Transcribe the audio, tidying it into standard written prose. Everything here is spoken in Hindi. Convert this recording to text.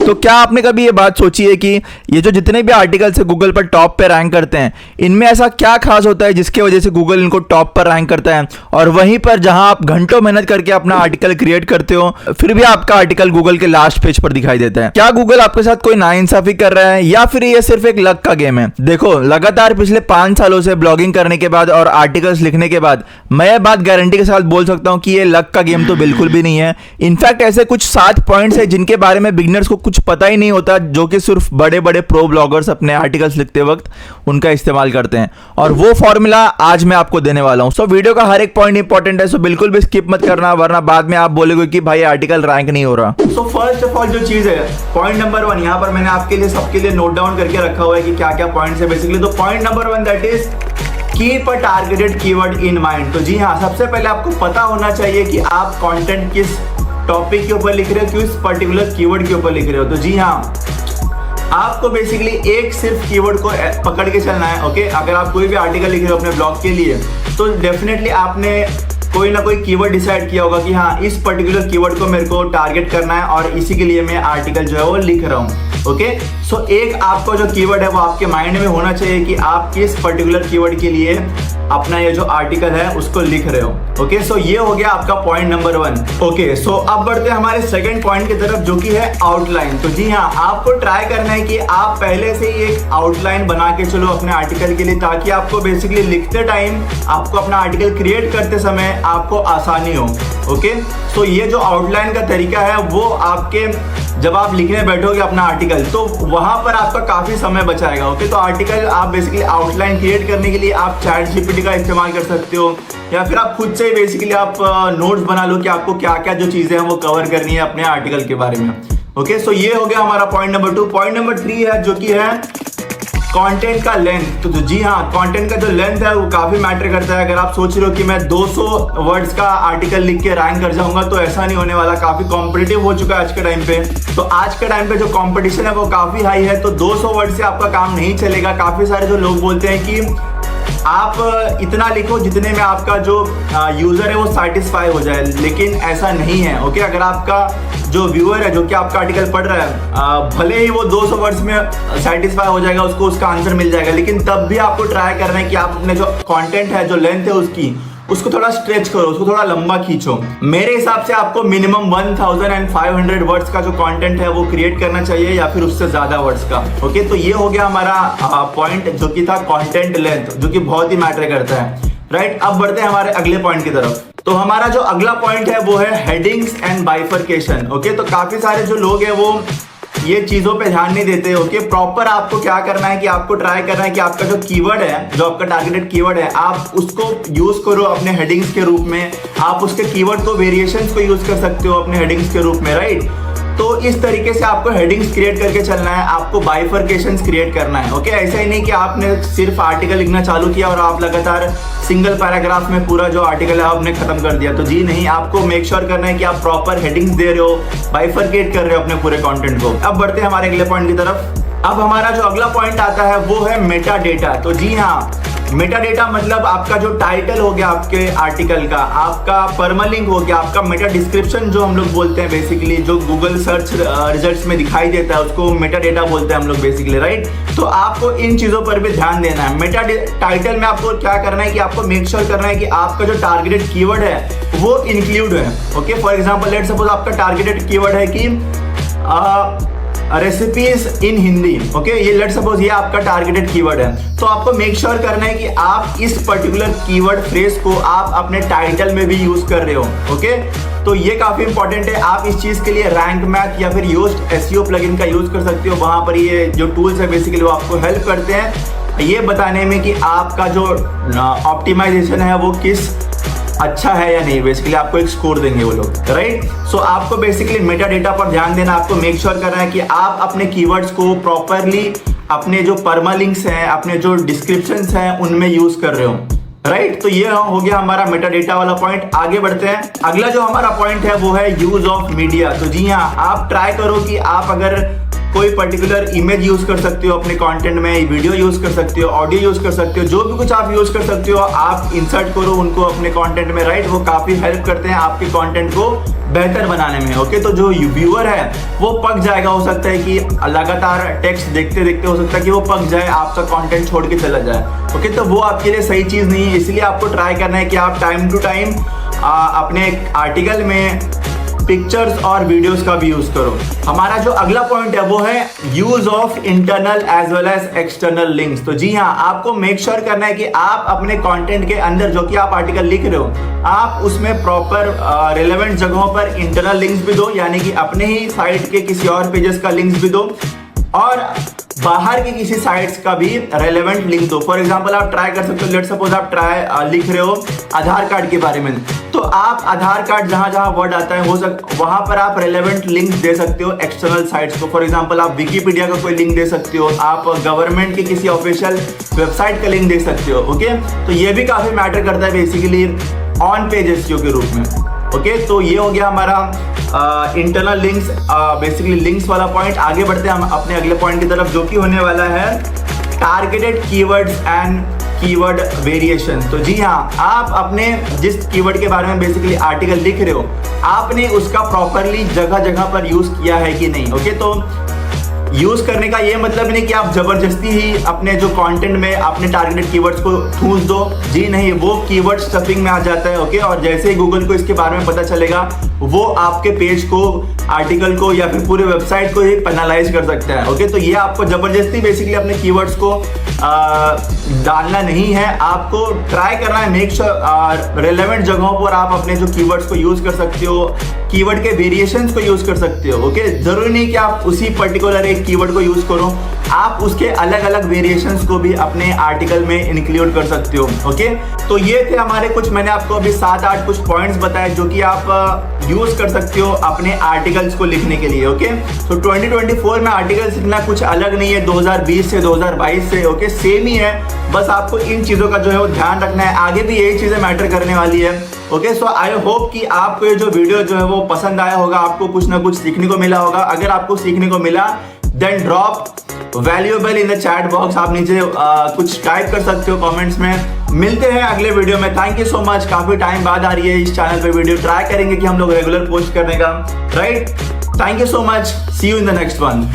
तो क्या आपने कभी ये बात सोची है कि ये जो जितने भी आर्टिकल्स है गूगल पर टॉप पे रैंक करते हैं, इनमें ऐसा क्या खास होता है जिसकी वजह से गूगल इनको टॉप पर रैंक करता है, और वहीं पर जहां आप घंटों मेहनत करके अपना आर्टिकल क्रिएट करते हो फिर भी आपका आर्टिकल गूगल के लास्ट पेज पर दिखाई देता है? क्या गूगल आपके साथ कोई नाइंसाफी कर रहा है या फिर ये सिर्फ एक लक का गेम है? देखो, लगातार पिछले 5 सालों से ब्लॉगिंग करने के बाद और आर्टिकल्स लिखने के बाद मैं ये बात गारंटी के साथ बोल सकता हूं कि ये लक का गेम तो बिल्कुल भी नहीं है। इनफैक्ट ऐसे कुछ 7 पॉइंट्स है जिनके बारे में बिगिनर्स को कुछ पता ही नहीं होता, जो कि सिर्फ बड़े बड़े प्रो ब्लॉगर्स अपने आर्टिकल्स लिखते वक्त उनका इस्तेमाल करते हैं, और वो फॉर्मूला आज मैं आपको देने वाला हूं। सो वीडियो का हर एक पॉइंट इंपॉर्टेंट है, सो बिल्कुल भी स्किप मत करना, वरना बाद में आप बोलोगे कि भाई आर्टिकल रैंक नहीं हो रहा। सो फर्स्ट ऑफ ऑल जो चीज है, पॉइंट नंबर 1 यहां पर मैंने आपके लिए सबके लिए नोट डाउन करके रखा हुआ है कि क्या क्या पॉइंट्स है बेसिकली। तो point number 1 that is keep a targeted keyword in mind. तो जी हाँ, सबसे पहले आपको पता होना चाहिए कि आप कंटेंट किस टॉपिक के ऊपर लिख रहे हो, किस पर्टिकुलर कीवर्ड के ऊपर लिख रहे हो। तो जी हाँ, आपको बेसिकली एक सिर्फ कीवर्ड को पकड़ के चलना है। ओके, अगर आप कोई भी आर्टिकल लिख रहे हो अपने ब्लॉग के लिए तो डेफिनेटली आपने कोई ना कोई कीवर्ड डिसाइड किया होगा कि हाँ, इस पर्टिकुलर कीवर्ड को मेरे को टारगेट करना है और इसी के लिए मैं आर्टिकल जो है वो लिख रहा हूँ। ओके, सो एक आपका जो कीवर्ड है वो आपके माइंड में होना चाहिए कि आप किस पर्टिकुलर कीवर्ड के लिए अपना ये जो आर्टिकल है उसको लिख रहे हो। ओके, सो ये हो गया आपका पॉइंट नंबर 1। ओके, सो अब बढ़ते हैं हमारे सेकंड पॉइंट की तरफ, जो कि है आउटलाइन। तो जी हाँ, आपको ट्राई करना है कि आप पहले से ही एक आउटलाइन बना के चलो अपने आर्टिकल के लिए, ताकि आपको बेसिकली लिखते टाइम, आपको अपना आर्टिकल क्रिएट करते समय आपको आसानी हो। ओके, सो ये जो आउटलाइन का तरीका है वो आपके जब आप लिखने बैठोगे अपना आर्टिकल तो वहां पर आपका काफी समय बचाएगा। ओके, तो आर्टिकल आप बेसिकली आउटलाइन क्रिएट करने के लिए आप चैट जीपीटी का इस्तेमाल कर सकते हो, या फिर आप खुद से बेसिकली आप नोट्स बना लो कि आपको क्या क्या जो चीजें हैं वो कवर करनी है अपने आर्टिकल के बारे में। ओके, सो ये हो गया हमारा पॉइंट नंबर 2। पॉइंट नंबर 3 है जो कि है कंटेंट का लेंथ। तो जी हाँ, कंटेंट का जो लेंथ है वो काफी मैटर करता है। अगर आप सोच रहे हो कि मैं 200 वर्ड्स का आर्टिकल लिख के रैंक कर जाऊंगा, तो ऐसा नहीं होने वाला। काफी कॉम्पिटिटिव हो चुका है आज के टाइम पे। तो आज के टाइम पे जो कंपटीशन है वो काफी हाई है, तो 200 वर्ड से आपका काम नहीं चलेगा। काफी सारे जो लोग बोलते हैं कि आप इतना लिखो जितने में आपका जो यूजर है वो सेटिस्फाई हो जाए, लेकिन ऐसा नहीं है। ओके, अगर आपका जो व्यूअर है जो कि आपका आर्टिकल पढ़ रहा है, भले ही वो 200 वर्ड्स में सेटिस्फाई हो जाएगा, उसको उसका आंसर मिल जाएगा, लेकिन तब भी आपको ट्राई करना है कि आप अपने जो कंटेंट है, जो लेंथ है उसको थोड़ा स्ट्रेच करो, उसको थोड़ा लंबा खींचो। मेरे हिसाब से आपको मिनिमम 1500 वर्ड्स का जो कंटेंट है वो क्रिएट करना चाहिए, या फिर उससे ज्यादा वर्ड्स का। ओके, तो ये हो गया हमारा पॉइंट जो कि था कंटेंट लेंथ, जो कि बहुत ही मैटर करता है। राइट, अब बढ़ते हैं हमारे अगले पॉइंट की तरफ। तो हमारा जो अगला पॉइंट है वो है हेडिंग्स एंड बाइफरकेशन। ओके, तो काफी सारे जो लोग हैं वो ये चीजों पे ध्यान नहीं देते। ओके, प्रॉपर आपको क्या करना है कि आपको ट्राई करना है कि आपका जो कीवर्ड है, जो आपका टारगेटेड कीवर्ड है, आप उसको यूज करो अपने हेडिंग्स के रूप में। आप उसके कीवर्ड को, वेरिएशंस को यूज कर सकते हो अपने हेडिंग्स के रूप में। राइट, तो इस तरीके से आपको हेडिंग्स क्रिएट करके चलना है, आपको बाइफरकेशंस क्रिएट करना है। ओके, ऐसा ही नहीं कि आपने सिर्फ आर्टिकल लिखना चालू किया और आप लगातार सिंगल पैराग्राफ में पूरा जो आर्टिकल है आपने खत्म कर दिया। तो जी नहीं, आपको मेक श्योर करना है कि आप प्रॉपर हेडिंग्स दे रहे हो, बाइफरकेट कर रहे हो अपने पूरे कंटेंट को। अब बढ़ते हैं हमारे अगले पॉइंट की तरफ। अब हमारा जो अगला पॉइंट आता है वो है मेटा डेटा। तो जी हाँ, मेटा डेटा मतलब आपका जो टाइटल हो गया आपके आर्टिकल का, आपका परमालिंक हो गया, आपका मेटा डिस्क्रिप्शन जो हम लोग बोलते हैं बेसिकली, जो गूगल सर्च रिजल्ट्स में दिखाई देता है उसको मेटा डेटा बोलते हैं हम लोग बेसिकली। राइट, तो आपको इन चीजों पर भी ध्यान देना है। मेटा टाइटल में आपको क्या करना है कि आपको मेक श्योर करना है कि आपका जो टारगेटेड कीवर्ड है वो इंक्लूड है। Okay, for example let suppose आपका टारगेटेड कीवर्ड है कि रेसिपीज इन हिंदी। ओके, ये लेट सपोज ये आपका टारगेटेड कीवर्ड है, तो आपको मेक श्योर करना है कि आप इस पर्टिकुलर कीवर्ड फ्रेज को आप अपने टाइटल में भी यूज कर रहे हो। ओके, तो ये काफी इंपॉर्टेंट है। आप इस चीज के लिए रैंक मैथ या फिर योस्ट एसईओ प्लगइन का यूज कर सकते हो। वहां पर ये जो टूल्स है बेसिकली वो आपको हेल्प करते हैं ये बताने में कि आपका जो ऑप्टिमाइजेशन है वो किस अच्छा है या नहीं। बेसिकली आपको एक स्कोर देंगे वो लोग। राइट, सो आपको बेसिकली मेटा डेटा पर ध्यान देना, आपको मेक श्योर करना है कि आप अपने कीवर्ड्स को प्रॉपरली अपने जो परमालिंक्स हैं, अपने जो डिस्क्रिप्शंस हैं उनमें यूज कर रहे हो। राइट, तो ये हो गया हमारा मेटा डेटा वाला पॉइंट। आगे बढ़ते हैं, अगला जो हमारा पॉइंट है वो है यूज ऑफ मीडिया। तो जी हाँ, आप ट्राई करो कि आप अगर कोई पर्टिकुलर इमेज यूज कर सकते हो अपने कंटेंट में, वीडियो यूज कर सकते हो, ऑडियो यूज कर सकते हो, जो भी कुछ आप यूज कर सकते हो आप इंसर्ट करो उनको अपने कंटेंट में, राइट। वो काफी हेल्प करते हैं आपके कंटेंट को बेहतर बनाने में, ओके। तो जो व्यूअर है वो पक जाएगा, हो सकता है कि लगातार टेक्स्ट देखते देखते हो सकता है कि वो पक जाए, आपका कंटेंट छोड़ के चला जाए, ओके। तो वो आपके लिए सही चीज नहीं है, इसलिए आपको ट्राई करना है कि आप टाइम टू टाइम अपने आर्टिकल में पिक्चर्स और वीडियोस का भी यूज करो। हमारा जो अगला पॉइंट है वो है use of internal as well as external links. तो जी हाँ, आपको मेक श्योर करना है कि आप अपने कंटेंट के अंदर जो कि आप आर्टिकल लिख रहे हो, आप उसमें प्रॉपर रिलेवेंट जगहों पर इंटरनल लिंक्स भी दो, यानी कि अपने ही साइट के किसी और पेजेस का लिंक्स भी दो और बाहर की किसी साइट्स का भी रेलेवेंट लिंक दो। फॉर एग्जांपल आप ट्राई कर सकते हो, लेट्स सपोज आप लिख रहे हो आधार कार्ड के बारे में, तो आप आधार कार्ड जहां जहां वर्ड आता है वहां पर आप रेलेवेंट लिंक दे सकते हो एक्सटर्नल साइट्स को। फॉर एग्जांपल आप विकिपीडिया का कोई लिंक दे सकते हो, आप गवर्नमेंट के किसी ऑफिशियल वेबसाइट का लिंक दे सकते हो, ओके। तो ये भी काफी मैटर करता है बेसिकली ऑन पेज एसईओ के रूप में, ओके। तो ये हो गया हमारा इंटरनल लिंक्स, बेसिकली लिंक्स वाला पॉइंट। आगे बढ़ते हैं हम अपने अगले पॉइंट की तरफ, जो कि होने वाला है targeted keywords and keyword variation. तो जी हाँ, आप अपने जिस कीवर्ड के बारे में बेसिकली आर्टिकल लिख रहे हो, आपने उसका प्रॉपरली जगह जगह पर यूज किया है कि नहीं, ओके। तो यूज करने का ये मतलब नहीं कि आप जबरदस्ती ही अपने जो कंटेंट में अपने टारगेटेड कीवर्ड्स को ठूस दो, जी नहीं, वो कीवर्ड स्टफिंग में आ जाता है, ओके। और जैसे ही गूगल को इसके बारे में पता चलेगा, वो आपके पेज को, आर्टिकल को या फिर पूरे वेबसाइट को ही पेनलाइज कर सकता है, ओके। तो ये आपको जबरदस्ती बेसिकली अपने कीवर्ड्स को डालना नहीं है, आपको ट्राई करना है मेक श्योर रेलेवेंट जगहों पर आप अपने जो कीवर्ड्स को यूज कर सकते हो, कीवर्ड के वेरिएशंस को यूज कर सकते हो, ओके। जरूरी नहीं कि आप उसी पर्टिकुलर एक कीवर्ड को यूज करो, आप उसके अलग अलग वेरिएशंस को भी अपने आर्टिकल में इंक्लूड कर सकते हो, ओके। तो ये थे हमारे कुछ, मैंने आपको अभी 7-8 कुछ पॉइंट्स बताए जो कि आप यूज कर सकते हो अपने आर्टिकल्स को लिखने के लिए, ओके। तो 2024 में आर्टिकल्स लिखना कुछ अलग नहीं है 2020 से 2022 से, ओके, सेम ही है। बस आपको इन चीजों का जो है वो ध्यान रखना है, आगे भी यही चीजें मैटर करने वाली है, ओके। सो आई होप कि आपको ये जो वीडियो जो है वो पसंद आया होगा, आपको कुछ ना कुछ सीखने को मिला होगा। अगर आपको सीखने को मिला then drop valuable in the chat box, आप नीचे कुछ टाइप कर सकते हो कमेंट्स में। मिलते हैं अगले वीडियो में, थैंक यू सो मच। काफी टाइम बाद आ रही है इस चैनल पे वीडियो, ट्राई करेंगे कि हम लोग रेगुलर पोस्ट करने का, right. Thank you so much, see you in the next one.